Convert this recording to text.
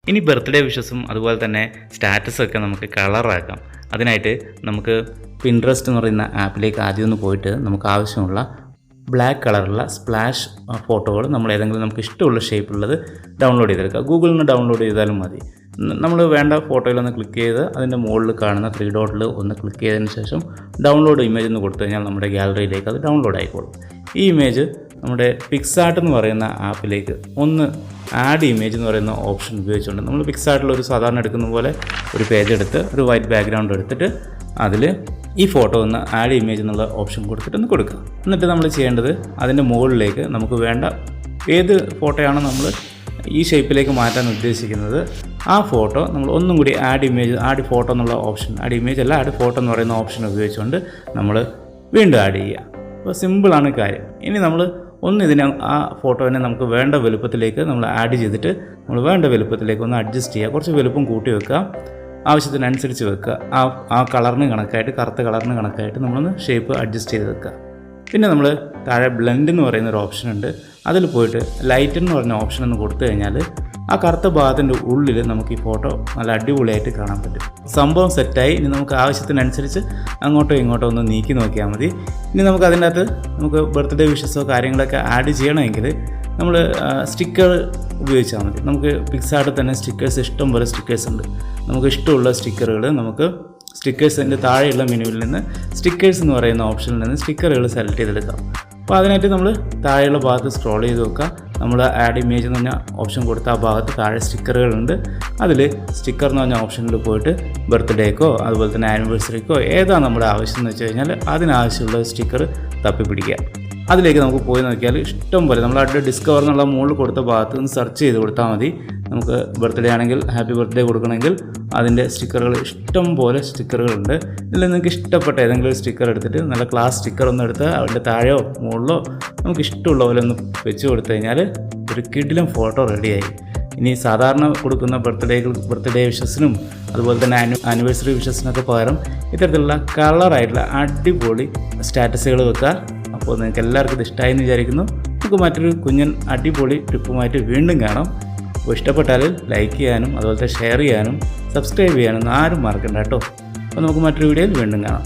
ഇനി ബർത്ത്ഡേ വിഷസും അതുപോലെ തന്നെ സ്റ്റാറ്റസൊക്കെ നമുക്ക് കളറാക്കാം. അതിനായിട്ട് നമുക്ക് പിൻട്രസ്റ്റ് എന്ന് പറയുന്ന ആപ്പിലേക്ക് ആദ്യം ഒന്ന് പോയിട്ട് നമുക്ക് ആവശ്യമുള്ള ബ്ലാക്ക് കളറുള്ള സ്പ്ലാഷ് ഫോട്ടോകൾ നമ്മൾ ഏതെങ്കിലും നമുക്ക് ഇഷ്ടമുള്ള ഷേപ്പിലുള്ളത് ഡൗൺലോഡ് ചെയ്തെടുക്കുക. ഗൂഗിളിൽ നിന്ന് ഡൗൺലോഡ് ചെയ്താലും മതി. നമ്മൾ വേണ്ട ഫോട്ടോയിലൊന്ന് ക്ലിക്ക് ചെയ്ത് അതിൻ്റെ മുകളിൽ കാണുന്ന 3 ഡോട്ടിൽ ഒന്ന് ക്ലിക്ക് ചെയ്തതിന് ശേഷം ഡൗൺലോഡ് ഇമേജ് എന്ന് കൊടുത്തു കഴിഞ്ഞാൽ നമ്മുടെ ഗാലറിയിലേക്ക് അത് ഡൗൺലോഡ് ആയിക്കോളും. ഈ ഇമേജ് നമ്മുടെ പിക്സാർട്ട് എന്ന് പറയുന്ന ആപ്പിലേക്ക് ഒന്ന് ആഡ് ഇമേജ് എന്ന് പറയുന്ന ഓപ്ഷൻ ഉപയോഗിച്ചുകൊണ്ട് നമ്മൾ പിക്സാർട്ടിൽ ഒരു സാധാരണ എടുക്കുന്ന പോലെ ഒരു പേജ് എടുത്ത് ഒരു വൈറ്റ് ബാക്ക്ഗ്രൗണ്ട് എടുത്തിട്ട് അതിൽ ഈ ഫോട്ടോ ഒന്ന് ആഡ് ഇമേജ് എന്നുള്ള ഓപ്ഷൻ കൊടുത്തിട്ട് ഒന്ന് കൊടുക്കുക. എന്നിട്ട് നമ്മൾ ചെയ്യേണ്ടത് അതിൻ്റെ മുകളിലേക്ക് നമുക്ക് വേണ്ട ഏത് ഫോട്ടോയാണോ നമ്മൾ ഈ ഷേപ്പിലേക്ക് മാറ്റാൻ ഉദ്ദേശിക്കുന്നത് ആ ഫോട്ടോ നമ്മൾ ഒന്നും കൂടി ആഡ് ഇമേജ് ആഡ് ഫോട്ടോ എന്നുള്ള ഓപ്ഷൻ ആഡ് ഇമേജ് അല്ല ആഡ് ഫോട്ടോ എന്ന് പറയുന്ന ഓപ്ഷൻ ഉപയോഗിച്ചുകൊണ്ട് നമ്മൾ വീണ്ടും ആഡ് ചെയ്യുക. അപ്പോൾ സിമ്പിളാണ് കാര്യം. ഇനി നമ്മൾ ഇതിനെ ആ ഫോട്ടോനെ നമുക്ക് വേണ്ട വലുപ്പത്തിലേക്ക് നമ്മൾ ആഡ് ചെയ്തിട്ട് നമ്മൾ വേണ്ട വലുപ്പത്തിലേക്ക് ഒന്ന് അഡ്ജസ്റ്റ് ചെയ്യുക. കുറച്ച് വലുപ്പം കൂട്ടി വെക്കുക, ആവശ്യത്തിനനുസരിച്ച് വെക്കുക. ആ കളറിന് കണക്കായിട്ട് കറുത്ത കളറിന് കണക്കായിട്ട് നമ്മളൊന്ന് ഷേപ്പ് അഡ്ജസ്റ്റ് ചെയ്ത് വെക്കുക. പിന്നെ നമ്മൾ താഴെ ബ്ലെൻഡ് എന്ന് പറയുന്ന ഒരു ഓപ്ഷൻ ഉണ്ട്. അതിൽ പോയിട്ട് ലൈറ്റ് എന്ന് പറഞ്ഞ ഓപ്ഷൻ ഒന്ന് കൊടുത്തു കഴിഞ്ഞാൽ ആ കറുത്ത ഭാഗത്തിൻ്റെ ഉള്ളിൽ നമുക്ക് ഈ ഫോട്ടോ നല്ല അടിപൊളിയായിട്ട് കാണാൻ പറ്റും. സംഭവം സെറ്റായി. ഇനി നമുക്ക് ആവശ്യത്തിനനുസരിച്ച് അങ്ങോട്ടോ ഇങ്ങോട്ടോ ഒന്ന് നീക്കി നോക്കിയാൽ മതി. ഇനി നമുക്ക് അതിൻ്റെ അകത്ത് നമുക്ക് ബർത്ത്ഡേ വിഷസോ കാര്യങ്ങളൊക്കെ ആഡ് ചെയ്യണമെങ്കിൽ നമ്മൾ സ്റ്റിക്കർ ഉപയോഗിച്ചാൽ മതി. നമുക്ക് പിക്സാർട്ടിൽ തന്നെ സ്റ്റിക്കേഴ്സ് ഇഷ്ടം പോലെ സ്റ്റിക്കേഴ്സ് ഉണ്ട്. നമുക്ക് ഇഷ്ടമുള്ള സ്റ്റിക്കറുകൾ നമുക്ക് സ്റ്റിക്കേഴ്സിൻ്റെ താഴെയുള്ള മെനുവിൽ നിന്ന് സ്റ്റിക്കേഴ്സ് എന്ന് പറയുന്ന ഓപ്ഷനിൽ നിന്ന് സ്റ്റിക്കറുകൾ സെലക്ട് ചെയ്തെടുക്കാം. അപ്പോൾ അതിനായിട്ട് നമ്മൾ താഴെയുള്ള ഭാഗത്ത് സ്ക്രോൾ ചെയ്ത് നോക്കുക. നമ്മൾ ആഡ് ഇമേജ് എന്ന് പറഞ്ഞ ഓപ്ഷൻ കൊടുത്ത ആ ഭാഗത്ത് താഴെ സ്റ്റിക്കറുകളുണ്ട്. അതിൽ സ്റ്റിക്കർ എന്ന് പറഞ്ഞ ഓപ്ഷനിൽ പോയിട്ട് ബർത്ത്ഡേക്കോ അതുപോലെ തന്നെ ആനിവേഴ്സറിക്കോ ഏതാണ് നമ്മുടെ ആവശ്യം എന്ന് വെച്ച് കഴിഞ്ഞാൽ അതിനാവശ്യമുള്ള സ്റ്റിക്കർ തപ്പിപ്പിടിക്കുക. അതിലേക്ക് നമുക്ക് പോയി നോക്കിയാൽ ഇഷ്ടം പോലെ നമ്മൾ അവിടെ ഡിസ്കവർ എന്നുള്ള മുകളിൽ കൊടുത്ത ഭാഗത്ത് നിന്ന് സെർച്ച് ചെയ്ത് കൊടുത്താൽ മതി. നമുക്ക് ബർത്ത്ഡേ ആണെങ്കിൽ ഹാപ്പി ബർത്ത്ഡേ കൊടുക്കണമെങ്കിൽ അതിൻ്റെ സ്റ്റിക്കറുകൾ ഇഷ്ടം പോലെ സ്റ്റിക്കറുകളുണ്ട്. ഇതിൽ നിങ്ങൾക്ക് ഇഷ്ടപ്പെട്ട ഏതെങ്കിലും ഒരു സ്റ്റിക്കർ എടുത്തിട്ട് നല്ല ക്ലാസ് സ്റ്റിക്കർ ഒന്ന് എടുത്ത് അതിൻ്റെ താഴെയോ മുകളിലോ നമുക്ക് ഇഷ്ടമുള്ള പോലെ ഒന്ന് വെച്ച് കൊടുത്തു കഴിഞ്ഞാൽ ഒരു കിടിലം ഫോട്ടോ റെഡിയായി. ഇനി സാധാരണ കൊടുക്കുന്ന ബർത്ത്ഡേ വിഷസിനും അതുപോലെ തന്നെ ആനിവേഴ്സറി വിഷസിനൊക്കെ പകരം ഇത്തരത്തിലുള്ള കളറായിട്ടുള്ള അടിപൊളി സ്റ്റാറ്റസുകൾ വെക്കുക. അപ്പോൾ നിങ്ങൾക്ക് എല്ലാവർക്കും ഇത് ഇഷ്ടമായി എന്ന് വിചാരിക്കുന്നു. നമുക്ക് മറ്റൊരു കുഞ്ഞൻ അടിപൊളി ട്രിപ്പുമായിട്ട് വീണ്ടും കാണാം. അപ്പോൾ ഇഷ്ടപ്പെട്ടാൽ ലൈക്ക് ചെയ്യാനും അതുപോലെ ഷെയർ ചെയ്യാനും സബ്സ്ക്രൈബ് ചെയ്യാനും ആരും മറക്കണ്ട കേട്ടോ. അപ്പോൾ നമുക്ക് മറ്റൊരു വീഡിയോയിൽ വീണ്ടും കാണാം.